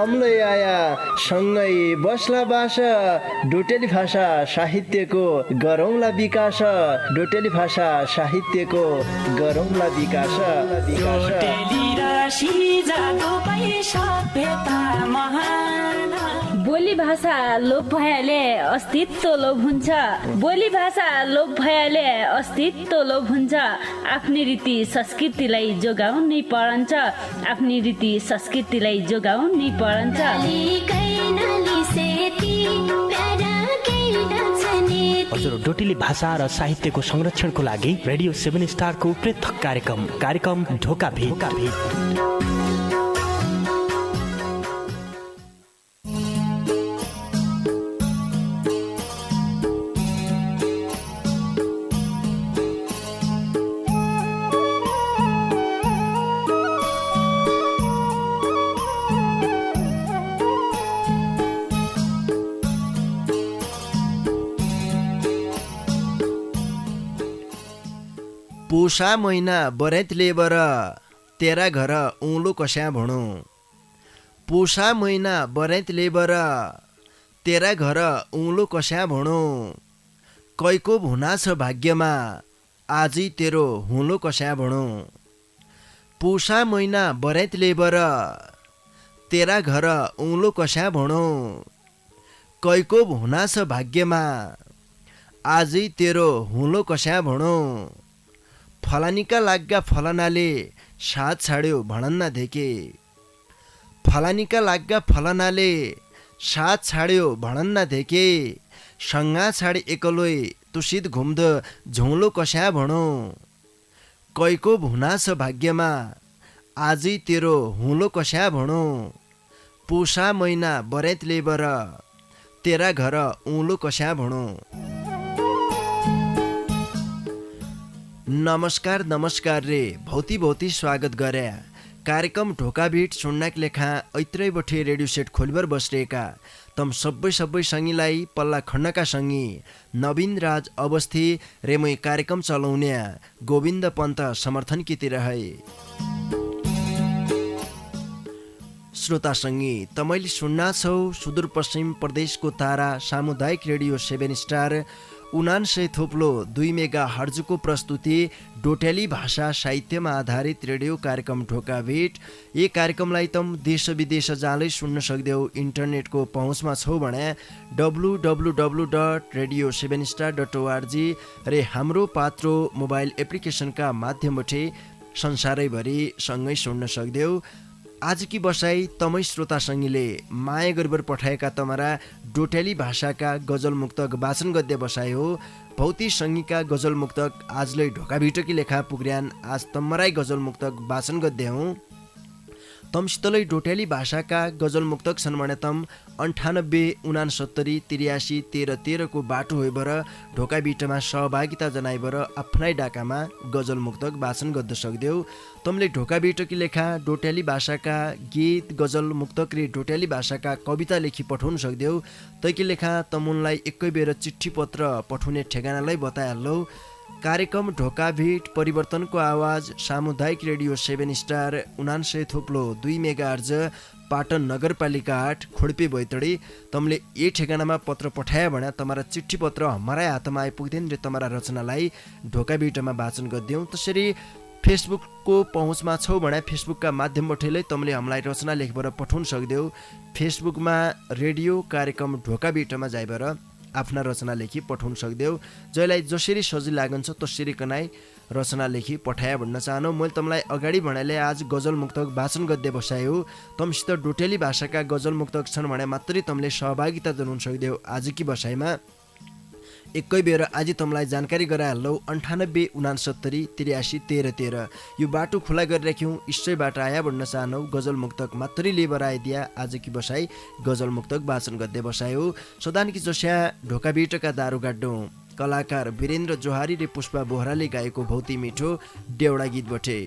हमलाई आया सँगै बस्ला बास डोटेली भाषा साहित्यको गरौँला विकास डोटेली भाषा साहित्यको गरौँला विकास बोली भाषा लोप भएले अस्तित्व लोप हुन्छ बोली भाषा लोप भएले अस्तित्व लोप हुन्छ आफ्नै रीति संस्कृतिलाई जोगाउनै परन्छ आफ्नै रीति संस्कृतिलाई जोगाउनै परन्छ हजुर डोटेली भाषा र साहित्यको संरक्षणको लागि रेडियो 7 स्टारको पृथक कार्यक्रम ढोका भेट पुषा महिना बरेत लेबर तेरा घर उँलो कस्या भणो पुषा महिना बरेत लेबर तेरा घर उँलो कस्या भणो कैको भुना छ भाग्यमा आजै तेरो हुलो कस्या भणो पुषा महिना बरेत लेबर तेरा घर उँलो कस्या भणो कैको भुना छ भाग्यमा आजै तेरो हुलो कस्या भणो फलानीका लाग्गा फलनाले साथ छाड्यो भणन्ना धेके फलानीका लाग्गा फलनाले साथ छाड्यो भणन्ना धेके सँगा छाडी एकलोई तुसित घुम्द झौलो कस्या भणो कैको भुना छ भाग्यमा आजै तेरो हुलो कस्या भणो पुषा महिना बरेत लेबर तेरा घर उँलो कस्या भणो। नमस्कार रे भौती स्वागत गरे कार्यक्रम ढोका भेट सुन्नाक लेखा ऐत्रै बठे रेडियो सेट खोलबर बसरेका तम सबै सङ्गीलाई पल्ला खण्डका सङ्गी नवीन राज अवस्थी रेमै कार्यक्रम चलाउने गोविन्द पन्त समर्थन किति रहे श्रोता सङ्गी तमैले सुन्ना छौ सुदूरपश्चिम प्रदेशको तारा सामुदायिक रेडियो 7 स्टार 99 थोप्लो 2 मेगा हर्जको प्रस्तुति डोटेली भाषा साहित्यमा आधारित रेडियो कार्यक्रम ढोका भेट। यी कार्यक्रमलाई तम देश विदेश जाँदै सुन्न सक्दैौ इन्टरनेटको पहुँचमा छौ भने www.radio7star.org रे हाम्रो पात्रो मोबाइल एप्लिकेसनका माध्यमबाट संसारैभरि सँगै सुन्न सक्दैौ। आज की बसाई तमै श्रोता सङ्गीले माया गरिबर पठाएका तमरा डोटेली भाषाका गजल मुक्तक वाचन गद्य बसाइ हो। भौती सङ्गीका गजल मुक्तक आजलाई ढोका भिटकी लेखा पुग्र्यान आज तमराई गजल मुक्तक वाचन गद्य हौँ। तमसितलै डोटेली भाषाका गजल मुक्तक छन् भने तम 98 69 83 13 को बाटो होइबर ढोका बिटमा सहभागिता जनाइबर आफ्नै डाकामा गजल मुक्तक वाचन गद्द सक्दैौ। तमले ढोका बिटकी लेखा डोटेली भाषाका गीत गजल मुक्तक रे डोटेली भाषाका कविता लेखी पठाउन सक्दैौ। तैकी लेखा तमुनलाई एकै बेर चिठी पत्र पठाउने ठेगानालाई बताइहालौ। कार्यक्रम ढोका भेट परिवर्तनको आवाज सामुदायिक radio 7 star 99 थोप्लो 2 mega hertz Patan नगरपालिका 8 खोडपे बैतडी। तमले यही ठेगानामा पत्र पठाए भने तमारा चिठी पत्र हमारा हातमा आइपुग्दैन र तमारा रचनालाई ढोका भेटमा वाचन गर्दैौँ। त्यसरी फेसबुकको पहुँचमा छौ भने फेसबुकका माध्यमबाटै तमले हामीलाई रचना लेखबाट पठाउन सक्दैौ। फेसबुकमा रेडियो कार्यक्रम ढोका भेटमा जाइबर आफ्ना रचना लेखी पठाउन सक्दैौ। जसलाई जसरी सजिलो लागन्छ त्यसरी कनाई रचना लेखी पठाए भन्न चाहनु। मैले तमलाई अगाडि भनेले आज गजल मुक्तक वाचन गद्य बसायो। तमसित डोटेली भाषाका गजल मुक्तक छन् भने मात्रै तमले सहभागिता जनाउन सक्दैौ। आजकी बसाइमा एकै बेर आज तमलाई जानकारी गराइहालौ। 98 69 83 13 यो बाटो खुला गरिराख्यौँ। इष्टैबाट आया भन्न चाहनौ। गजल मुक्तक मात्रै लेबर आइदिया आजकी बसाई गजल मुक्तक वाचन गद्य बसायो। सदानकी जस्या ढोका बिटका दारू गाड्डौँ कलाकार वीरेन्द्र जोहारी रे पुष्पा बोहराले गाएको भौती मिठो देउडा गीत बटे।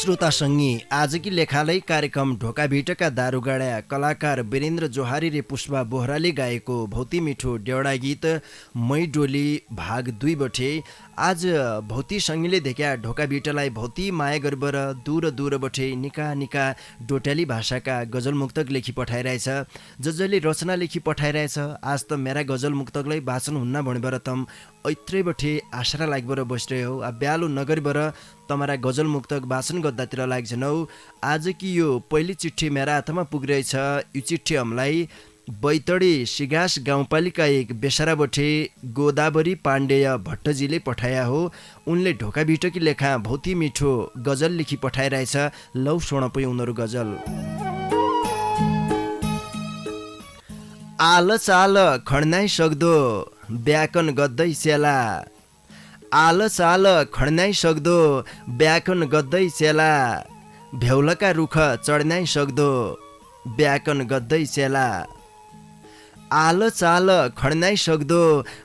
श्रोता सङ्गी आजकी लेखालाई कार्यक्रम ढोकाभिटका दारुगाडा कलाकार वीरेन्द्र जोहारी र पुष्पा बोहराले गाएको भौती मिठो डेउडा गीत मै डोली भाग 2 बठे आज भौती सङ्गीले देख्या ढोकाभिटलाई भौती माया गरेर दूर दूर बठे निका निका डोट्याली भाषाका गजल मुक्तक लेखी पठाइरहेछ। जसले रचना लेखी पठाइरहेछ आज त मेरा गजल मुक्तकलाई वाचन हुन्न भनेर तम ऐत्रै बठे आशरा लागेर बसिरह्यो हो। ब्यालो नगरीबर तमारा गजल मुक्तक वाचन गर्दातिर लाग्छनौ। आज कि यो पहिली चिठी मेरा हातमा पुगिरहेछ। यो चिठी हमलाई बैतडी सिगास गाउँपालिका एक बेसारा बठे गोदावरी पाण्डेय भट्टजीले पठाया हो। उनले ढोकाभिटकी लेखा भौती मिठो गजल लेखी पठाइरहेछ। लौ सुन पो उनीहरू गजल। आल चाल खड्नाइ सक्दो व्याकन गद्दै सेला, आल चाल खड्नाइ सक्दो व्याकन गद्दै सेला, भ्याउलका रुख चढ्नाइ सक्दो व्याकन गद्दै सेला, आल चाल खड्नाइ सक्दो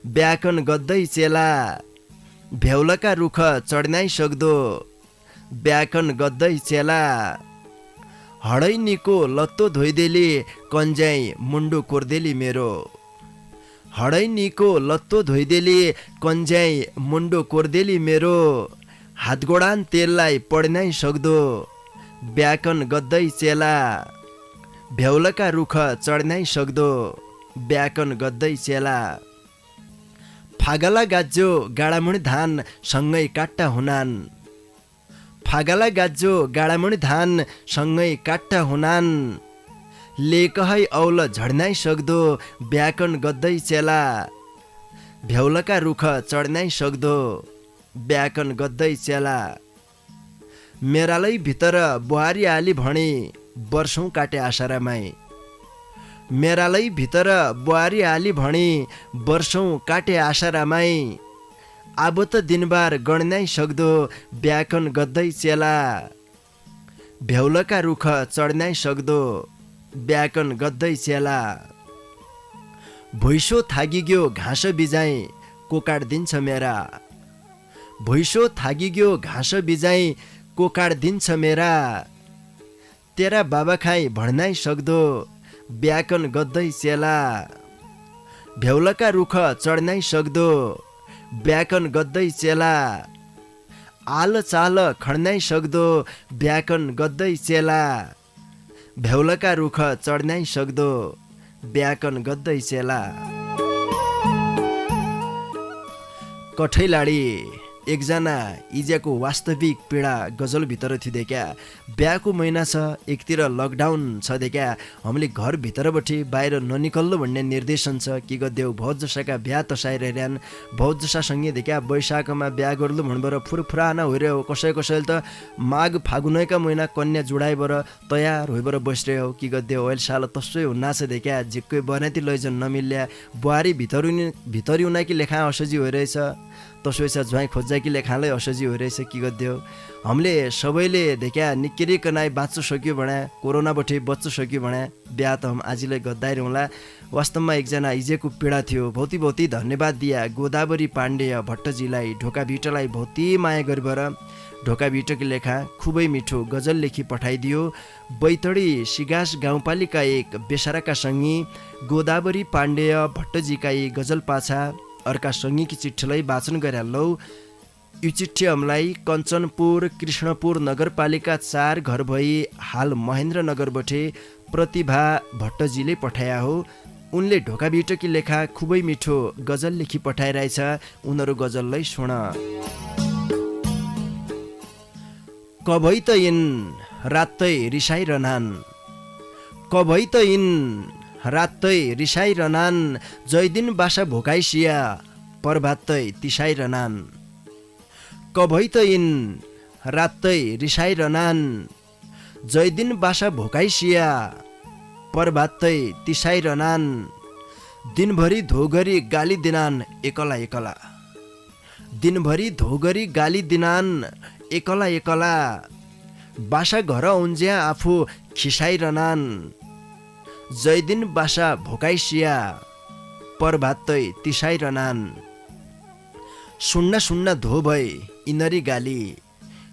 व्याकन गद्दै चेला, भ्याउलका रुख चढ्नाइ सक्दो व्याकन गद्दै चेला, हडै निको लत्तो धोइदेली कन्ज्याई मुन्डो कोर्देली मेरो, हडै निको लत्तो धोइदेली कन्ज्याई मुन्डो कोर्देली मेरो, हातगोडान तेललाई पढ्नै सक्दो व्याकन गद्दै चेला, भ्याउलका रुख चढ्नै सक्दो व्याकन गद्दै चेला, फागला गाज्जो गाडामुणी धान सँगै काट्टा हुनान, फागला गाज्जो गाडामुणी धान सँगै काट्टा हुनान, लेकहै औल झड्नै सक्दो व्याकन गद्दै चेला, भ्याउलका रुख चढ्नै सक्दो व्याकन गद्दै चेला, मेरालै भित्र बुहारी आली भणी वर्षौँ काटे आसारामै, मेरालै भित्र बुहारी आली भणी वर्षौँ काटे आसारामै, अब त दिनबार गण्नै सक्दो व्याकन गद्दै चेला, भ्याउलका रुख चढ्नै सक्दो व्याकन गद्दै चेला, भुइसो थागिग्यो घाँस बिजाइ को काट्दिन्छ मेरा, भुइसो थागिग्यो घाँस बिजाइ को काट्दिन्छ मेरा, तेरा बाबा खाइ भड्नै सक्दो व्याकन गद्दै चेला, भ्याउलका रुख चढ्नै सक्दो व्याकन गद्दै चेला, आल चाल खड्नै सक्दो व्याकन गद्दै चेला, भ्याउलका रुख चढ्नै सक्दो व्याकन गद्दै चेला। कठैलाडी एकजना इज्याको वास्तविक पीडा गजलभित्र थियो देख्या। बिहाको महिना छ, एकतिर लकडाउन छ देख्या। हामीले घरभित्रबाट बाहिर ननिकल्लो भन्ने निर्देशन छ। के गद्देऊ बहुत जसाका बिहा तसाइरहन्, बहुत जसासँगै देख्या वैशाखमा बिहा गर्लु भन्बर फुरफुराना होइरह्यो। कसै कसैले त माघ फागुनैका महिना कन्या जुडाइबर तयार होइबर बसिरह्यो। के गद्देऊ अहिले साल तसै हुन्नाछ देख्या। झिक्कै बनाइती लैजन नमिल्या बुहारी भितरी उनाकी लेखा असजी होइरहेछ, तसोइसा ज्वाइँ खोज्जाकी लेखालाई असजी होइरहेछ। के गद्देऊ हामीले सबैले देख्या निक्किरिकनाइ बाँच्न सक्यो भने, कोरोनाबाट बच्न सक्यो भने बिहा त हम आजलाई गद्दाइरहँला। वास्तवमा एकजना इजेको पीडा थियो। भौती धन्यवाद दिया गोदावरी पाण्डेय भट्टजीलाई, ढोकाभिटलाई भौती माया गरेर ढोकाभिटकी लेखा खुबै मिठो गजल लेखी पठाइदियो। बैतडी सिगास गाउँपालिका एक बेसाराका सङ्गी गोदावरी पाण्डेय भट्टजीका यी गजल पाछा अर्का सङ्गीकी चिठीलाई वाचन गरिहालौ। यो चिठी हमलाई कञ्चनपुर कृष्णपुर नगरपालिका 4 घर भई हाल महेन्द्रनगरबाट प्रतिभा भट्टजीले पठाया हो। उनले ढोकाभिटकी लेखा खुबै मिठो गजल लेखी पठाइरहेछ। उनीहरू गजललाई सुन। कभै त यिन रातै रिसाइरहनान्, कभै त यिन रातै रिसाइरहनान्, जयदिन बासा भोकाइसिया प्रभातै तिसाइरहनान्, कभै त यिन रातै रिसाइरहनान्, जयदिन बासा भोकाइसिया प्रभातै तिसाइरहनान्, दिनभरि धोगरी गाली दिनान् एकला एकला, दिनभरि धोगरी गाली दिनान् एकला एकला, बासा घर उन्ज्या आफू खिसाइरहनान्, जयदिन बासा भोकाइसिया प्रभातै तिसाइरहनान्, सुन्न सुन्न धो भई इनरी गाली,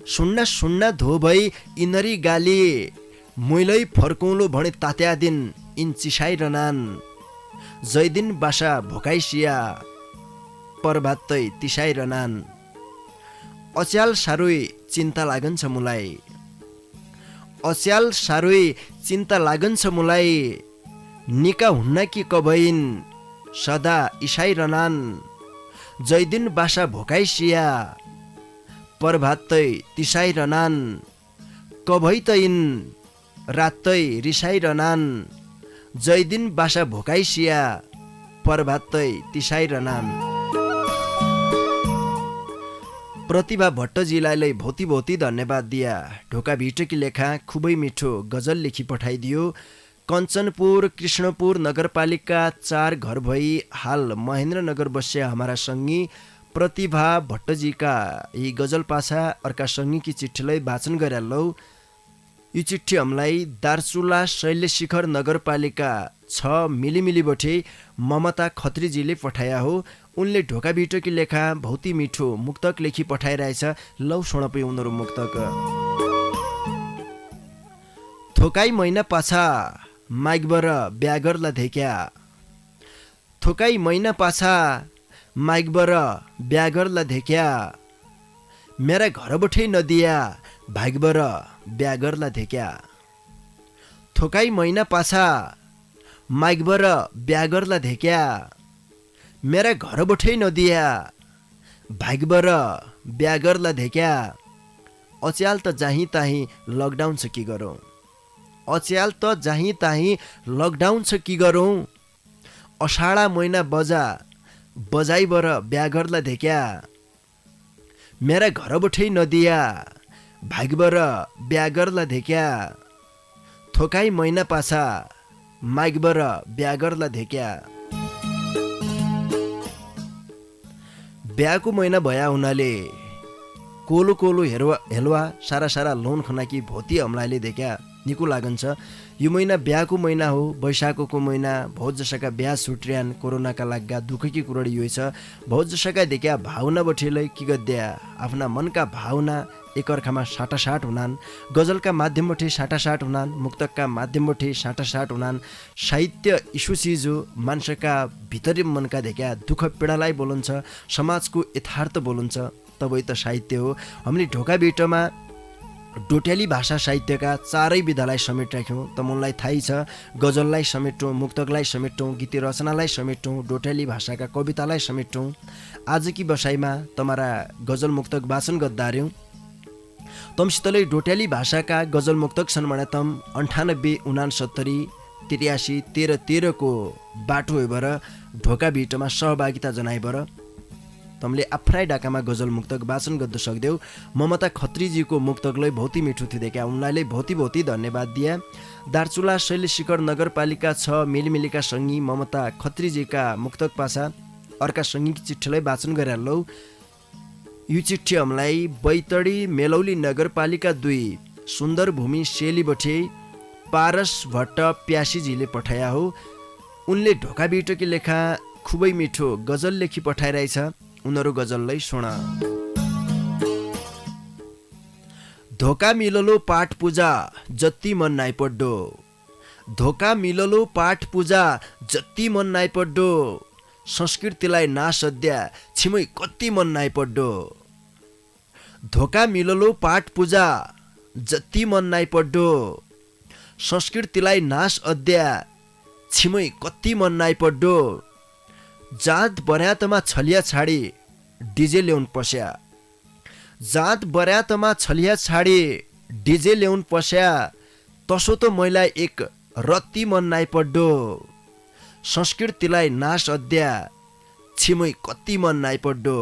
सुन्न सुन्न धो भई इनरी गाली मुइलै फर्कौलो भने तात्या दिन इन चिसाइरनान जैदिन बासा भोकाइसिया परभात्तै तिसाइरनान अच्याल सारुई चिन्ता लागन्छ मुलाई अच्याल सारुई चिन्ता लागन्छ मुलाई निका हुन्न कि कबैन सदा इसाइरनान जैदिन बासा भोकाइसिया परभात्तै तिसाइरनान कभै त इन रातै रिसाइरनान जैदिन बासा भोकाइसिया परभात्तै तिसाइरनान। प्रतिभा भट्टजीलाई भौती भौती धन्यवाद दिया। ढोका भिटकी लेखा खुबै मिठो गजल लेखी पठाइदियो। कञ्चनपुर कृष्णपुर नगरपालिका 4 घर भई हाल महेन्द्रनगर बस्या हमारा संगी प्रतिभा भट्टजीका यी गजल पाछा अर्का संगीकी चिठीलाई वाचन गरेलौ। यो चिठी हमलाई दार्चुला शैलशिखर नगरपालिका 6 मिलिमिली बठे ममता खत्रीजीले पठाया हो। उनले ढोका भिटकी लेखा भौती मिठो मुक्तक लेखी पठाइरहेछ। लौ सुनपै उनीहरू मुक्तक। थोकाई महिना पाछा माइकबर ब्यागरला धेक्या थोकाई महिना पाछा माइकबर ब्यागरला धेक्या मेरा घरबठै नदिया भागबर ब्यागरला धेक्या थोकाई महिना पाछा माइकबर ब्यागरला धेक्या मेरा घरबठै नदिया भागबर ब्यागरला धेक्या अच्याल त जाहीँ ताहीँ लकडाउन छ कि गरौँ अच्याल त जाहीँ ताहीँ लकडाउन छ कि गरौँ अषाढा महिना बजाइबर ब्यागरला धेक्या मेरा घरबठै नदिया भागबर ब्यागरला धेक्या थोकाई महिना पाछा माइकबर ब्यागरला धेक्या ब्याको महिना भया हुनाले कोलो कोलो हेलवा सारा सारा लोन खनाकी भोती हमलाले देख्या निको लागन्छ। यो महिना ब्याको महिना हो। वैशाखको महिना बहुत जसका ब्या छुट्रियान कोरोनाका लाग्गा दुःखकी कुरडी यो छ। बहुत जसका देख्या भावना बठेलै कि गद्या आफ्ना मनका भावना एकअर्कामा साटासाट हुनान्। गजलका माध्यमबाट साटासाट हुनान्। मुक्तकका माध्यमबाट साटासाट हुनान्। साहित्य इसु चिज हो। मान्छेका भित्री मनका देख्या दुःख पीडालाई बोलन्छ। समाजको यथार्थ बोलन्छ। तबै त साहित्य हो। हामीले ढोका भिटमा डोटेली भाषा साहित्यका 4 विधालाई समेट राख्यौँ। त मलाई थाहै छ गजललाई समेटौँ, मुक्तकलाई समेटौँ, गीत रचनालाई समेटौँ, डोटेली भाषाका कवितालाई समेटौँ। आजकी बसाइमा तमारा गजल मुक्तक वाचन गद्दार्यौँ। तमसितलै डोटेली भाषाका गजल मुक्तक छन् भने तम 98 69 83 13 को बाटो होइबर ढोका भिटमा सहभागिता जनाइबर तमले आफ्नै डाकामा गजल मुक्तक वाचन गर्न सक्देऊ। ममता खत्रीजीको मुक्तकलाई भौती मिठो थियो देख्या उनलाई भौती भौती धन्यवाद दिया। दार्चुला शैलशिखर नगरपालिका 6 मिलिमिलीका सङ्गी ममता खत्रीजीका मुक्तक पाछा अर्का सङ्गीकी चिठीलाई वाचन गरेलौ। यो चिठी हमलाई बैतडी मेलौली नगरपालिका 2 सुन्दर भूमि शेली बठे पारस भट्ट प्यासीजीले पठाया हो। उनले ढोका भिटकी लेखा खुबै मिठो गजल लेखी पठाइरहेछ। उनीहरू गजललाई सुन। धोका मिललो पाठ पूजा जति मन नाइपड्डो धोका मिललो पाठ पूजा जति मन नाइपड्डो संस्कृतिलाई नाश अद्या छिमै कति मन नाइपड्डो धोका मिललो पाठ पूजा जति मन नाइपड्डो संस्कृतिलाई नाश अद्या छिमै कति मन नाइपड्डो जात बर्यातमा छलिया छाडी डिजे ल्याउन पस्या जात बर्यातमा छलिया छाडी डिजे ल्याउन पस्या तसो त मैला एक रत्ती मन नाइपड्डो संस्कृतिलाई नाश अद्या छिमै कति मन नाइपड्डो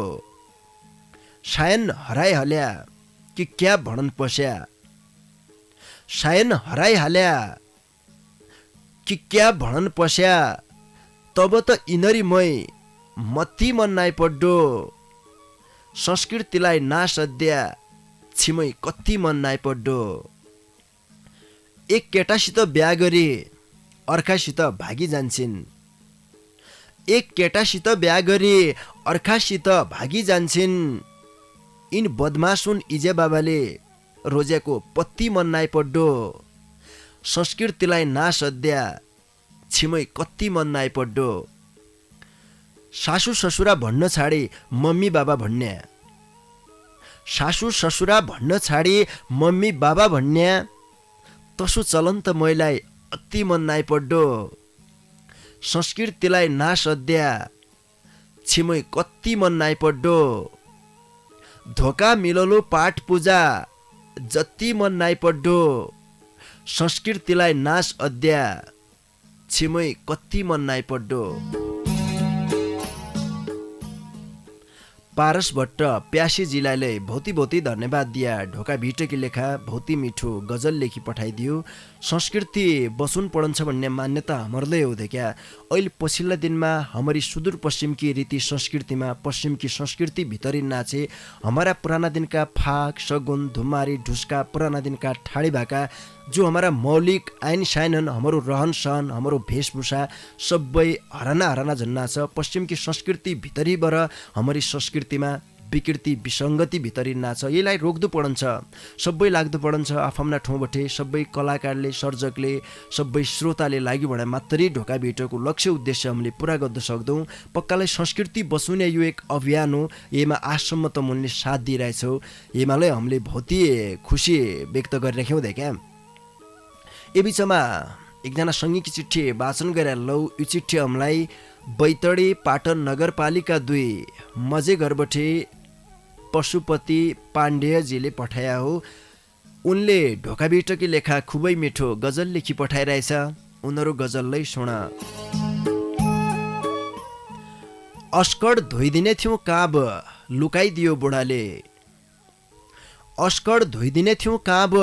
सायन हराइहाल्या कि क्या भणन पस्या सायन हराइहाल्या कि क्या भणन पस्या तब त इनरी मै मत्ती मन नाइपड्डो संस्कृतिलाई नाश अद्या छिमै कति मन नाइपड्डो एक केटासित बिहा गरी अर्कासित भागी जान्छन् एक केटासित बिहा गरी अर्कासित भागी जान्छन् इन बदमासुन इजे बाबाले रोजेको पत्ती मन नाइ पड्डो संस्कृतिलाई नाश अद्या छिमै कति मन नाइ पड्डो सासु ससुरा भन्न छाडी मम्मी बाबा भन्ने सासु ससुरा भन्न छाडी मम्मी बाबा भन्ने तसो चलन त मैलाई अति मन नाइ पड्डो संस्कृतिलाई नाश अद्या छिमै कति मन नाइ पड्डो धोका मिललो पाठ पूजा जति मन नाइ पड्डो संस्कृतिलाई नाश अद्या छिमै कति मन नाइ पड्डो पारस भट्ट प्यासीजीलाई भौती भौती धन्यवाद दिया ढोका भिटकी लेखा भौती मिठो गजल लेखी पठाइदियो संस्कृति बसुन पढन्छ भन्ने मान्यता हमरले हुँदै क्या अहिले पछिल्ला दिनमा हमारी सुदूरपश्चिमकी रीति संस्कृतिमा पश्चिमकी संस्कृति भितरी नाचे हमारा पुराना दिन का फाग सगुन धुमारी ढुस्का पुराना दिन का ठाडी भाका जो हमारा मौलिक आइन साइनन हमारो रहन सहन हमारो वेशभूषा सबै हराना हराना झन्ना छ पश्चिमकी संस्कृति भितरीबाट हमारी संस्कृतिमा विकृति विसङ्गति भितरी नाच यसलाई रोक्दो पडन्छ सबै लाग्दो पडन्छ आफ्ना ठाउँबटे सबै कलाकारले सर्जकले सबै श्रोताले लाग्यो भने मात्रै ढोका भिटको लक्ष्य उद्देश्य हामीले पुरा गर्न सक्दौँ पक्कालाई संस्कृति बसुने यो एक अभियान हो यसमा आजसम्म त मुनले साथ दिइरहेछौ यसमालाई हामीले भौती खुसी व्यक्त गरिराख्यौँ दे क्या यो बिचमा एकजना सङ्गीकी चिठी वाचन गरेर लौ यो चिठी हामीलाई बैतडी पाटन नगरपालिका 2 मजे घरबटे पशुपति पाण्डेयजीले पठाया हो उनले ढोका भिटकी लेखा खुबै मिठो गजल लेखी पठाइरहेछ उनीहरू गजललाई सुन अस्कड धोइदिने थियौँ काब लुकाइदियो बुढाले अस्कड धोइदिने थियौँ काब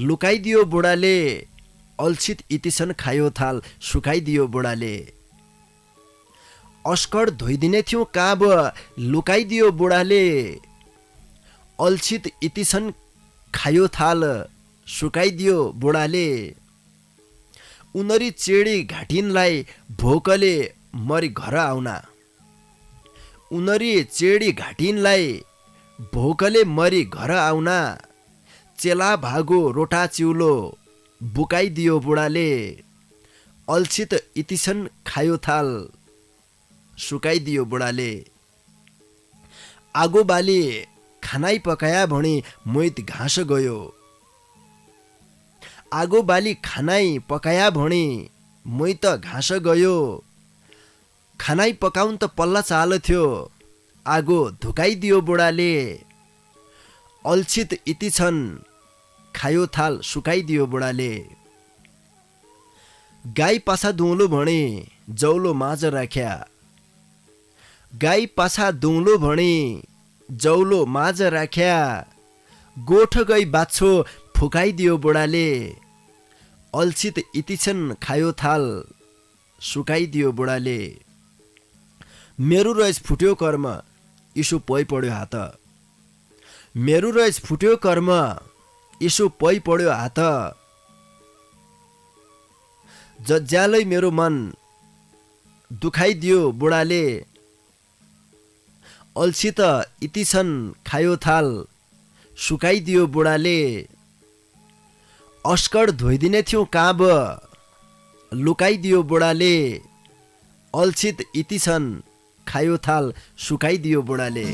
लुकाइदियो बुढाले अल्छित इतिसन खायो थाल सुकाइदियो बुढाले अस्कड धोइदिने थियौँ काब लुकाइदियो बुढाले अल्छित इतिसन खायो थाल सुकाइदियो बुढाले उनरी चेडी घाटिनलाई भोकले मरी घर आउना उनरी चेडी घाटिनलाई भोकले मरी घर आउना चेला भागो रोटा चिउलो बुकाइदियो बुढाले अल्छित इतिसन खायो थाल सुकाइदियो बुढाले आगो बाली खानाइ पकाया भणी मोइत घाँस गयो आगो बाली खानाइ पकाया भणी मोइत घाँस गयो खानाइ पकाउन त पल्ला चाल थियो आगो धुकाइदियो बुढाले अल्छित इतिछन् खायो थाल सुकाइदियो बुढाले गाई पाछा दुउलो भणी जौलो माझ राख्या गाई पाछा दुउलो भणी जौलो माझ राख्या गोठ गई बाछो फुकाइदियो बुढाले अल्छित इतिछन् खायो थाल सुकाइदियो बुढाले मेरो रहेछ फुट्यो कर्म इसो पै पढ्यो हात मेरो रहेछ फुट्यो कर्म इसो पै पढ्यो हात जज्यालै मेरो मन दुखाइदियो बुढाले अल्छित इतिछन् खायो थाल सुकाइदियो बुढाले अस्कड धोइदिने थियौँ काब लुकाइदियो बुढाले अल्छित इतिछन् खायो थाल सुकाइदियो बुढाले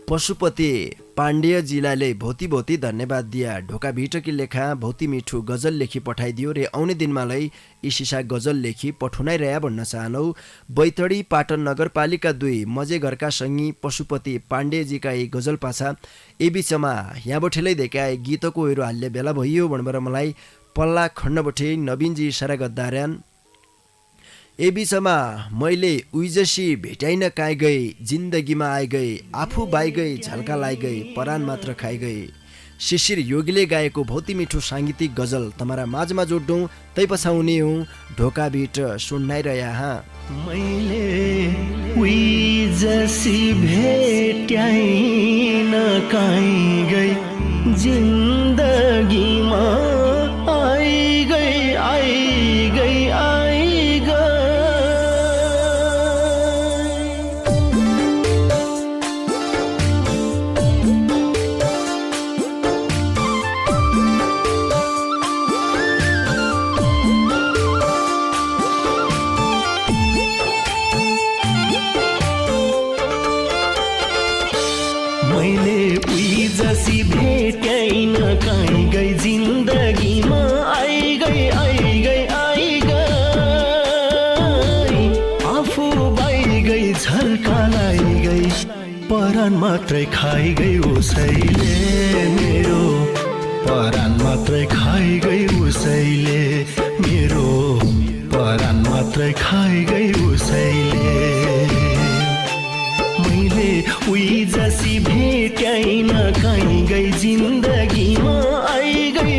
पशुपति पाण्डेयजीलाई भौती भौती धन्यवाद दिया ढोका भिटकी लेखा भौती मिठो गजल लेखी पठाइदियो रे आउने दिनमालाई इसिसा गजल लेखी पठाउनाइरह्या भन्न चाहनौ बैतडी पाटन नगरपालिका 2 मजे घरका सङ्गी पशुपति पाण्डेयजीका यी गजल पाछा ए बिचमा यहाँबठेलै देखाए गीतको हेरो हाल्ने बेला भइयो भनेर मलाई पल्ला खण्डबठे नवीनजी इसारा गद्दार्यान ए बिचमा मैले उइजसी भेटाइन काइ गई जिन्दगीमा आइ गई आफू बाइ गई झल्का लाई गई परान मात्र खाइ गई शिशिर योगीले गाएको भौती मिठो साङ्गीतिक गजल तमारा माझमा जोड्डौँ तै पछाउने हुँ ढोका भिट सुन्नाइरह्या मैले उइजसी भेटाइन काइ गई जिन्दगीमा आइ गई आई गई आई गई मैले उही जसी भेट्याइन कहीँ गई जिन्दगीमा आई गई आफू बाई गई झल्कालाई गई परान मात्रै खाइ गई उसैले मेरो परान मात्रै खाइ गई उसैले मेरो परान मात्रै खाइ गई उसैले मैले उही जसी भेट्याइन कहीँ गई जिन्दगीमा आई गई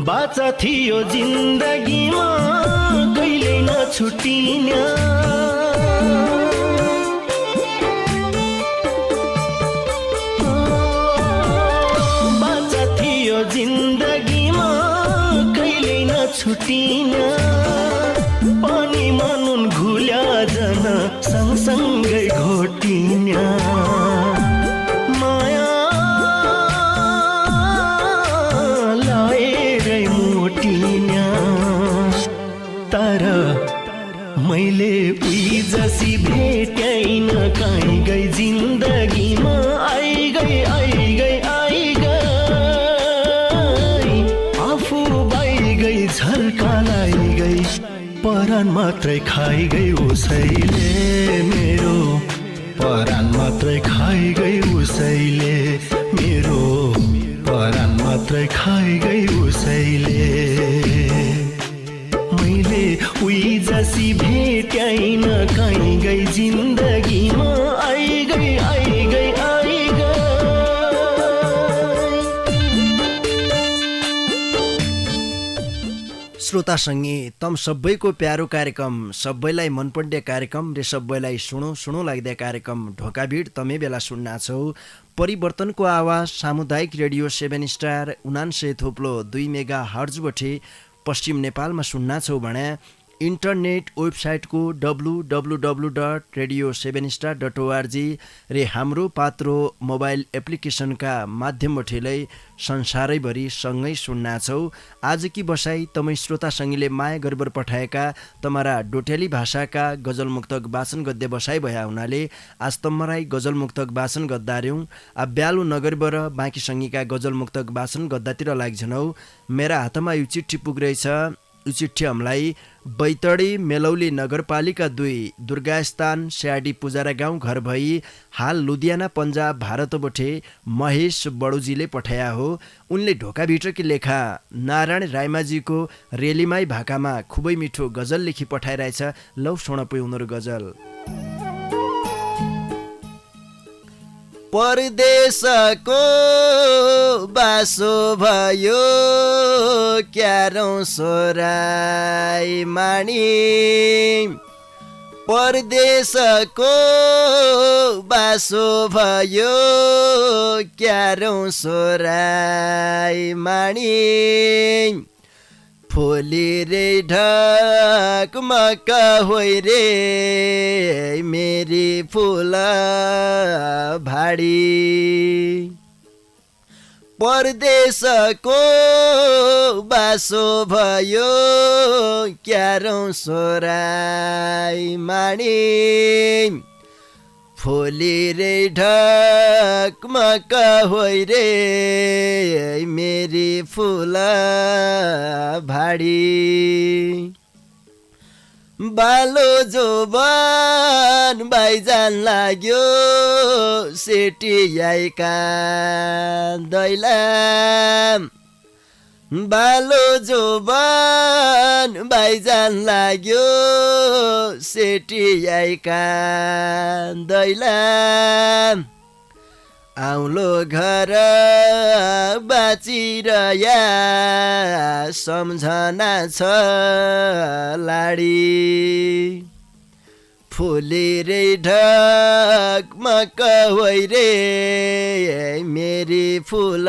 बाचा थियो जिन्दगीमा कहिले नछुटिने बाचा थियो जिन्दगीमा कहिले नछुटिने पानी मानुन घुल्या जन सँगसँगै घोटिने तर मैले उही जसी भेट्याइन कहीँ गई जिन्दगीमा आई गई आफू बाई गई झल्कालाई गई परान मात्रै खाइ गई उसैले मेरो परान मात्रै खाइ गई उसैले मेरो परान मात्रै खाइ गई उसैले मैले उही जसी भेट्याइन कहीँ गई जिन्दगीमा आई गई श्रोतासँगै तम सबैको प्यारो कार्यक्रम सबैलाई मनपर्ने कार्यक्रम र सबैलाई सुणो लाग्दा कार्यक्रम ढोकाभिड तमै बेला सुन्ना छौ परिवर्तनको आवाज सामुदायिक रेडियो 7 स्टार 99.2 मेगा हर्जबटे पश्चिम नेपालमा सुन्ना छौ भने इन्टरनेट वेबसाइटको www.radio7star.org रे हाम्रो पात्रो मोबाइल एप्लिकेसनका माध्यमबाटै संसारैभरि सँगै सुन्ना छौ। आजकी बसाई तमै श्रोता सङ्गीले माया गर्बर पठाएका तमारा डोटेली भाषाका गजल मुक्तक वाचन गद्य बसाई भया हुनाले आज तमराई गजल मुक्तक वाचन गद्दार्यौँ। आ ब्यालु नगरबर बाँकी सङ्गीका गजल मुक्तक वाचन गद्दातिर लाग्छनौ। मेरा हातमा यो चिठी पुग्रहेछ। यो चिठी हामीलाई बैतडी मेलौली नगरपालिका 2 दुर्गास्थान स्याडी पुजारा गाउँ घर भई हाल लुधियाना पन्जाब भारतबटे महेश बडुजीले पठाया हो। उनले ढोकाभित्रकी लेखा नारायण रायमाजीको रेलीमाई भाकामा खुबै मिठो गजल लेखी पठाइरहेछ। लौ सुन पुग्नु गजल। परदेशको बासो भयो क्यारौँ सोराई माणी परदेशको बासो भयो क्यारौँ सोराई माणी फुली रे ढकमक होइ रे मेरी फुला भाडी परदेशको बासो भयो क्यारौँ सोराई माणी फुली रे ढकमक होइ रे मेरी फुला भाडी बालो जोबन भाइजान लाग्यो सेटियाइका दैला बालो जोबन भाइजान लाग्यो सेटियाइका दैला आउलो घर बाँचिरया सम्झना छ लाडी फुली रे ढकमक होइ रे मेरी फुल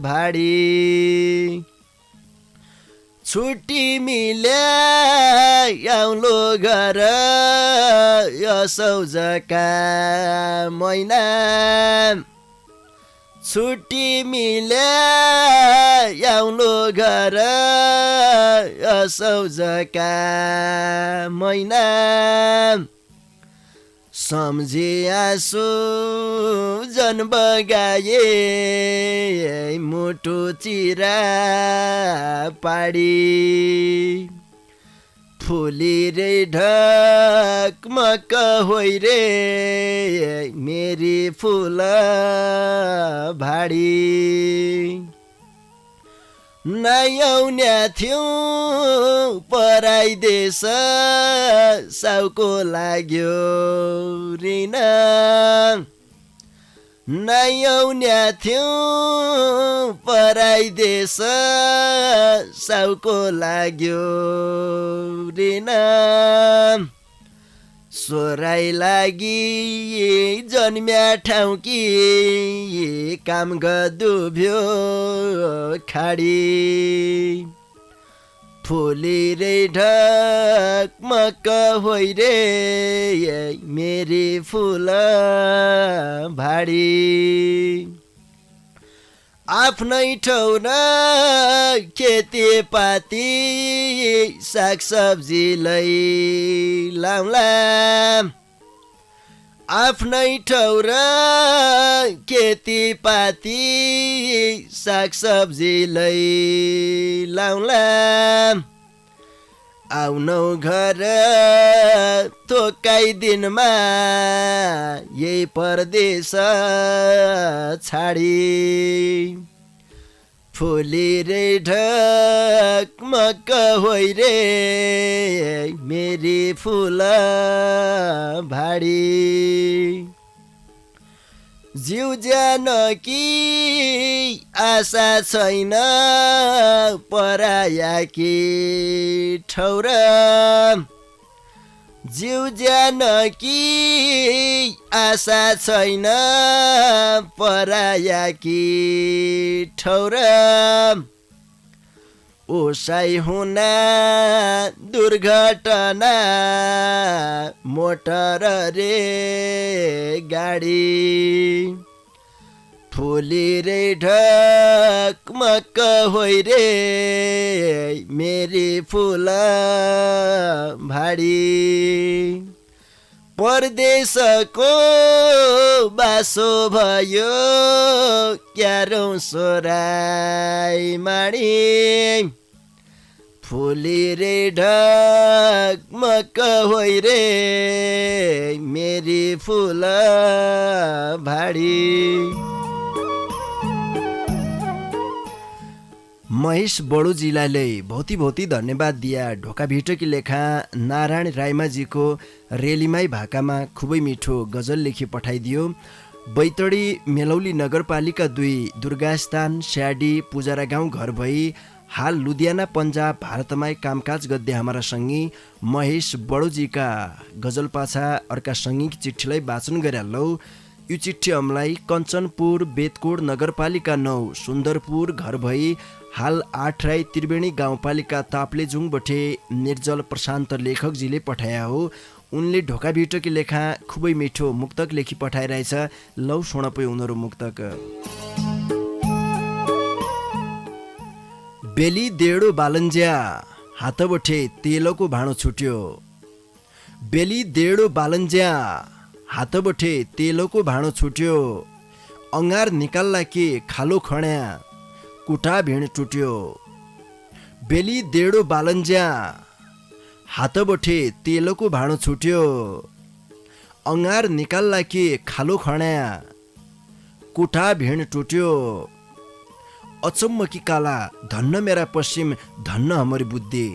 भाडी छुट्टी मिल्या आउलो घर असौजका महिना छुट्टी मिल्या आउलो घर असौजका महिना सम्झे आँसु जन बगाए मुटु चिरा पाडी फुली रे ढकमक होइ रे मेरी फुल भाडी नयाउन्या थियौ पराई देश साउको लाग्यो ऋण नयाउन्या थियौ पराई देश साउको लाग्यो ऋण सोराई लागि जन्म्या ठाउँ कि काम गदुभ्यो खाडी फुली रे ढकमक होइ रे मेरी फुल भाडी आफ्नै ठाउँ खेतीपाती सागसब्जी लाउला आफ्नै ठाउँ खेतीपाती सागसब्जी लाउला आउनौ घर थोकाइ दिनमा यही परदेश छाडी फुली रे ढकमक होइ रे मेरी फुल भाडी जिउ ज्यान कि आशा छैन पराया कि ठौर जिउ ज्यान कि आशा छैन पराया कि ठौर ओसाई हुना दुर्घटना मोटर रे गाडी फुली रे ढकमक होइ रे मेरी फुल भाडी परदेशको बासो भयो क्यारौँ सोराई माडी फुली रे ढकमक होइ रे मेरी फुल भाडी महेश बडुजीलाई भौती धन्यवाद दिया ढोका भिटकी लेखा नारायण रायमाजीको रेलीमाई भाकामा खुबै मिठो गजल लेखी पठाइदियो बैतडी मेलौली नगरपालिका 2 दुर्गास्थान स्याडी पुजारा गाउँ घर भई हाल लुधियाना पन्जाब भारतमाई कामकाज गद्दे हाम्रा सङ्गी महेश बडुजीका गजल पाछा अर्का सङ्गीक चिठीलाई वाचन गरिहालौ। यो चिठी हमलाई कञ्चनपुर बेतकोट नगरपालिका 9 सुन्दरपुर घर भई हाल 8 राई त्रिवेणी गाउँपालिका ताप्लेजुङबटे निर्जल प्रशान्त लेखकजीले पठाया हो। उनले ढोका भिटकी लेखा खुबै मिठो मुक्तक लेखी पठाइरहेछ। लौ सुनपै उनीहरू मुक्तक। बेली देडो बालन्ज्या हातबठे तेलको भाँडो छुट्यो। बेली देडो बालन्ज्या हातबठे तेलको भाँडो छुट्यो। अङ्गार निकाल्ला के खालो खण्या कुटा भिड टुट्यो। बेली देडो बालन्ज्या हातबठे तेलको भाँडो छुट्यो। अङ्गार निकाल्ला के खालो खण्या कुटा भिड टुट्यो। अचम्म की काला धन्न मेरा पश्चिम धन्न हमारी बुद्धि।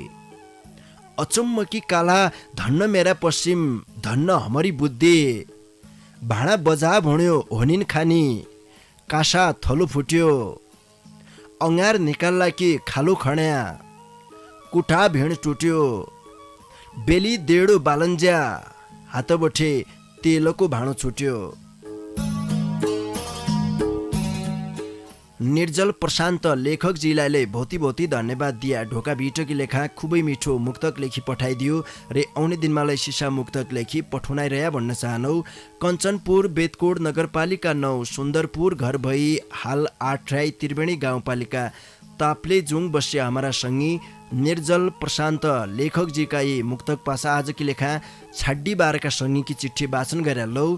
अचम्म की काला धन्न मेरा पश्चिम धन्न हमारी बुद्धि। भाँडा बजा भुण्यो होनिन खानी कासा थलो फुट्यो। अँगार निकाल्ला कि खालो खण्या कुठा भेण टुट्यो। बेली देडो बालन्ज्या हातबठे तेलको भाँडो छुट्यो। निर्जल प्रशान्त लेखकजीलाई भौती भौती धन्यवाद दिया। ढोका भिटोकी लेखा खुबै मिठो मुक्तक लेखी पठाइदियो रे आउने दिनमालाई सिसा मुक्तक लेखी पठाउनाइरह्या भन्न चाहनौ। कञ्चनपुर बेतकोट नगरपालिका 9 सुन्दरपुर घर भई हाल 8 राई त्रिवेणी गाउँपालिका ताप्लेजुङ बस्या हमारा संगी निर्जल प्रशान्त लेखकजीका यी मुक्तक पासा आज की लेखा छाड्डी बारका संगी की चिट्ठी वाचन गरेर लौ।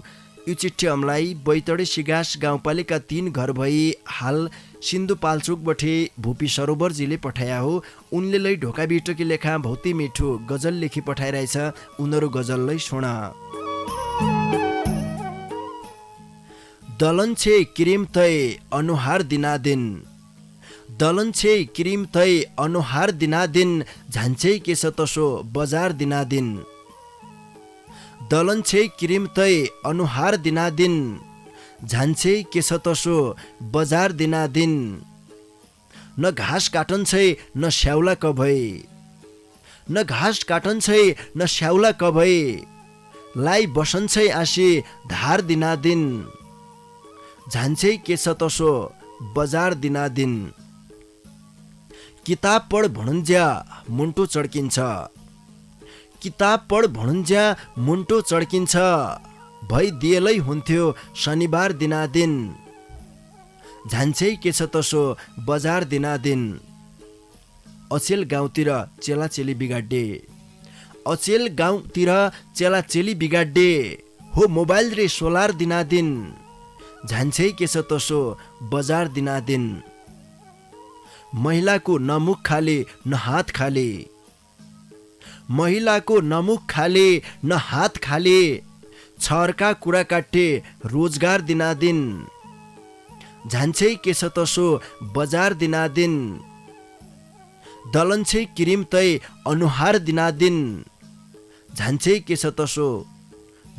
यो चिट्ठी हमलाई बैतडे सिगास गाउँपालिका 3 घर भई हाल सिन्धुपाल्चोकबठे भूपी सरोवरजीले पठाया हो। उनले लै ढोका बिटोकी लेखा भौती मिठो गजल लेखी पठाइरहेछ। उनीहरू गजल लै सुन। दलन छे क्रिम तय अनुहार दिनादिन। दलन छे क्रिम तय अनुहार दिनादिन झान्छे केस तसो बजार दिनादिन। दलन छे क्रिम तय अनुहार दिनादिन झान्छे केस तसो बजार दिनादिन। न घाँस काटन छै न स्याउला कभै। न घाँस काटन छै न स्याउला कभै। लाई बसन छै आशी धार दिनादिन झान्छे केस तसो बजार दिनादिन। किताब पढ भणुन्ज्या मुन्टो चड्किन्छ। किताब पढ भणुन्ज्या मुन्टो चड्किन्छ। भई दिएलै हुन्थ्यो शनिबार दिनादिन झान्छे केस तसो बजार दिनादिन। अचेल गाउँतिर चेलाचेली बिगाड्डे। अचेल गाउँतिर चेलाचेली बिगाड्डे हो मोबाइल रे सोलार दिनादिन झान्छे केस तसो बजार दिनादिन। महिलाको न मुख खाले न हात खाले। महिलाको न मुख खाले न हात खाले। छर्का कुरा काटे रोजगार दिनादिन झान्छे केस तसो बजार दिनादिन। दलन छे क्रिम तय अनुहार दिनादिन झान्छे केस तसो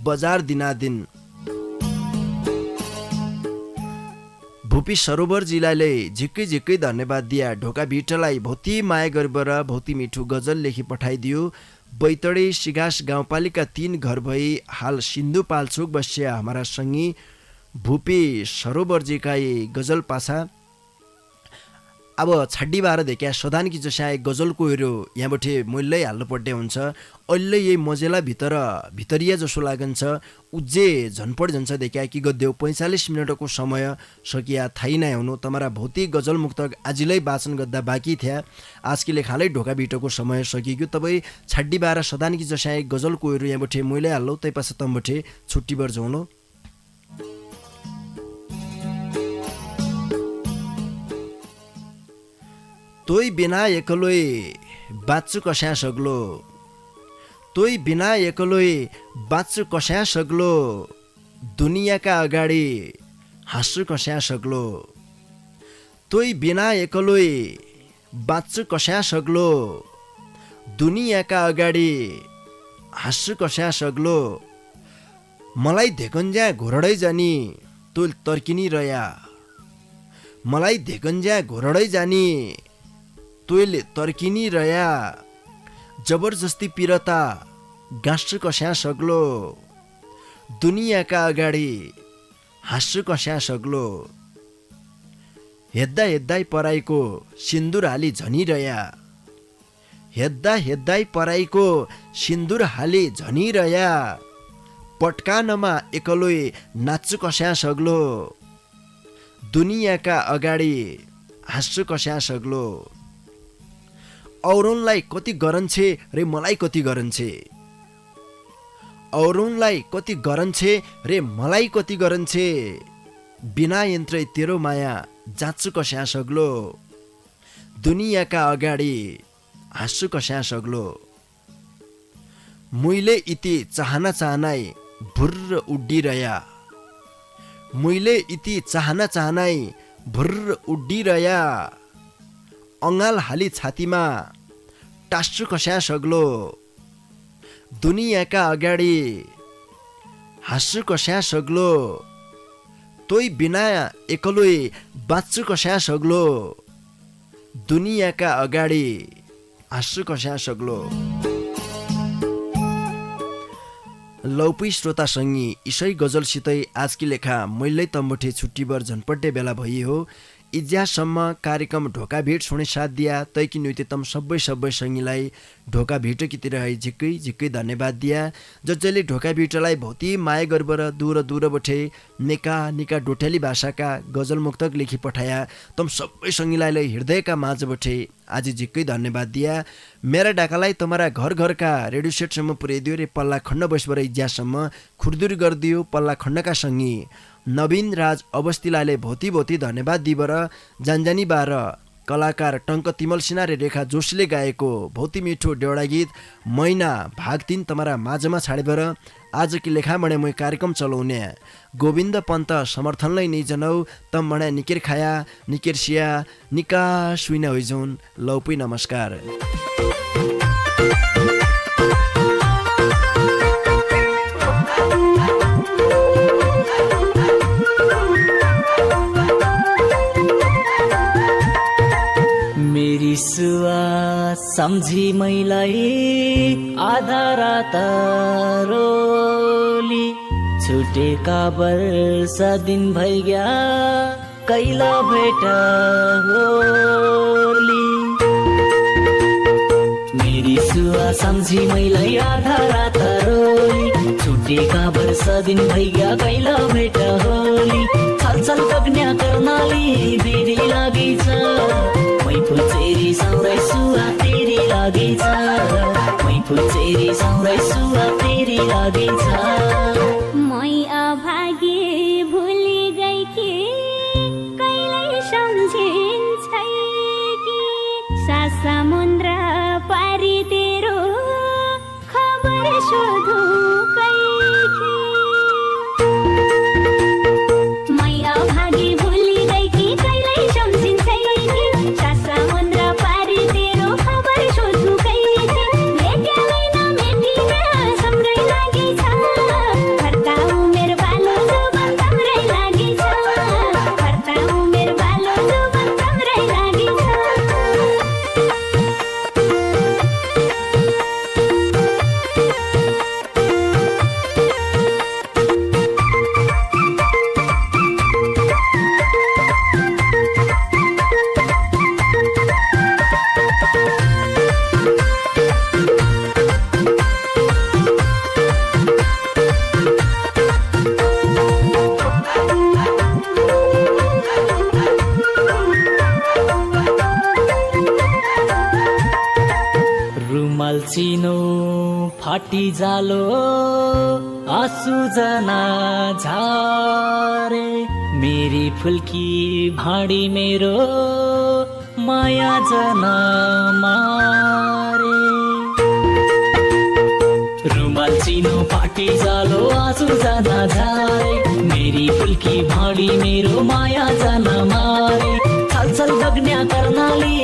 बजार दिनादिन। भूपी सरोवरजीलाई झिक्कै झिक्कै धन्यवाद दिया। ढोका भिटलाई भौती माया गरेर भौती मिठो गजल लेखी पठाइदियो। बैतडे सिगास गाउँपालिका 3 घर भई हाल सिन्धुपाल्चोक बस्या हमारा संगी भूपी सरोवरजीका गजल पासा अब छड्डी बार देखा सदान की जसा गजलको हेरो यहाँबाट मूल्य हाल्नु पर्ने हुन्छ। अहिले यही मजेला भितरिया जसो लागन्छ। उज्जे झनपट जन्छ देखा कि गद्देऊ 45 मिनटको समय सकिया थाहै नै हुनु। तमरा भौतिक गजल मुक्तक आजिलै वाचन गर्दा बाँकी थिया। आजकी लेखालै ढोका बिटोको समय सकियो। तपाईँ छड्डी बार सदान की जसा गजलको हेरो यहाँबाट मूल्य हाल्नु तै पास तमबाट छुट्टी बर जाउनु। तोई बिना एकलोई बाँच्छु कस्या सग्लो। तोई बिना एकलोई बाँच्छु कस्या सग्लो। दुनियाँका अगाडि हाँस्छु कस्या सग्लो। तोई बिना एकलोई बाँच्छु कस्या सग्लो। दुनियाँका अगाडि हाँस्छु कस्या सग्लो। मलाई धेकन्ज्या घोरडै जानी तोल तर्किनी रया। मलाई धेकन्ज्या घोरडै जानी तोइले तर्किनी रया। जबरजस्ती पिरता गाँस्छु कस्या सग्लो। दुनियाँका अगाडि हाँस्छु कस्या सग्लो। हेद्दा हेद्दै पराईको सिन्दुर हाली झनिरया। हेद्दा हेद्दै पराईको सिन्दुर हाली झनिरया। पटकानमा एकलोई नाच्छु कस्या सग्लो। दुनियाँका अगाडि हाँस्छु कस्या सग्लो। औरौनलाई कति गरन्छे रे मलाई कति गरन्छे। औरौनलाई कति गरन्छे रे मलाई कति गरन्छे। बिना यन्त्रै तेरो माया जाँच्छु कस्या सग्लो। दुनियाँका अगाडि हाँस्छु कस्या सग्लो। मुइले इति चाहना चाहनाई भुर्र उड्डिरया। मुइले इति चाहना चाहनाई भुर्र उड्डिरया अङ्गाल हाली छातीमा टास्सु कस्या सग्लो दुनियाँका अगाडि हाँस्छु कस्या सग्लो तोइ बिना एकलै बाँच्छु कस्या सग्लो दुनियाँका अगाडि हाँस्छु कस्या सग्लो। लौपी श्रोता सङ्गी इसै गजलसितै आजकी लेखा मैले तम्बुठे छुट्टीबर झन्पट्टे बेला भई हो। इज्यासम्म कार्यक्रम ढोका भेट सुने साथ दिया तैकी न्यूनतम सबै सङ्गीलाई ढोका भेटकीतिर है झिक्कै झिक्कै धन्यवाद दिया। जसले ढोका भेटलाई भौती माया गर्बर दूर बठे निका निका डोटेली भाषाका गजल मुक्तक लेखी पठाया तम सबै सङ्गीलाई हृदयका माझ बठे आज झिक्कै धन्यवाद दिया। मेरा डाकालाई तमारा घर घरका रेडियो सेटसम्म पुर्याइदियो रे पल्ला खण्ड बसबर इज्यासम्म खुरदुर गरिदियो पल्ला खण्डका सङ्गी नवीन राज अवस्थीलाई भौती धन्यवाद दिबर जानजानी बार कलाकार टङ्क तिमल सिन्हा रे रेखा जोशीले गाएको भौती मिठो डेउडा गीत मैना भाग 3 तमारा माझमा छाडेबर आज की लेखा मणे मै कार्यक्रम चलाउने गोविन्द पन्त समर्थनलाई नै जनौ तम मणे निकेर खाया निकेर सिया निका सुइना होइजौन लौपै नमस्कार। मेरी सुवा सम्झी मैलाई आधा रात रोली छुटेका वर्ष दिन भइगया कैला भेट होली। मेरी सुवा सम्झी मैलाई आधा रात रोली छुटेका वर्ष दिन भइगया कैला भेट होली। छलछल बग्न्या कर्णाली बेरी लागेछ मै फुचेरी साउराई सुवा तेरी लागेछ मै फुचेरी साउराई सुवा तेरी लागेछ। मै अभागे भुली गई कि कहिल्यै सम्झिन्छ कि सासा मुन्द्रा पारी तेरो खबर सोधु चिनो फाटी जालो आँसु जना झारे मेरी फुल्की भाडी मेरो माया जना मारे। रुमाल चिनो फाटी जालो आँसु जना झारे मेरी फुल्की भाडी मेरो माया जना मारे। छलछल बग्न्या कर्णाली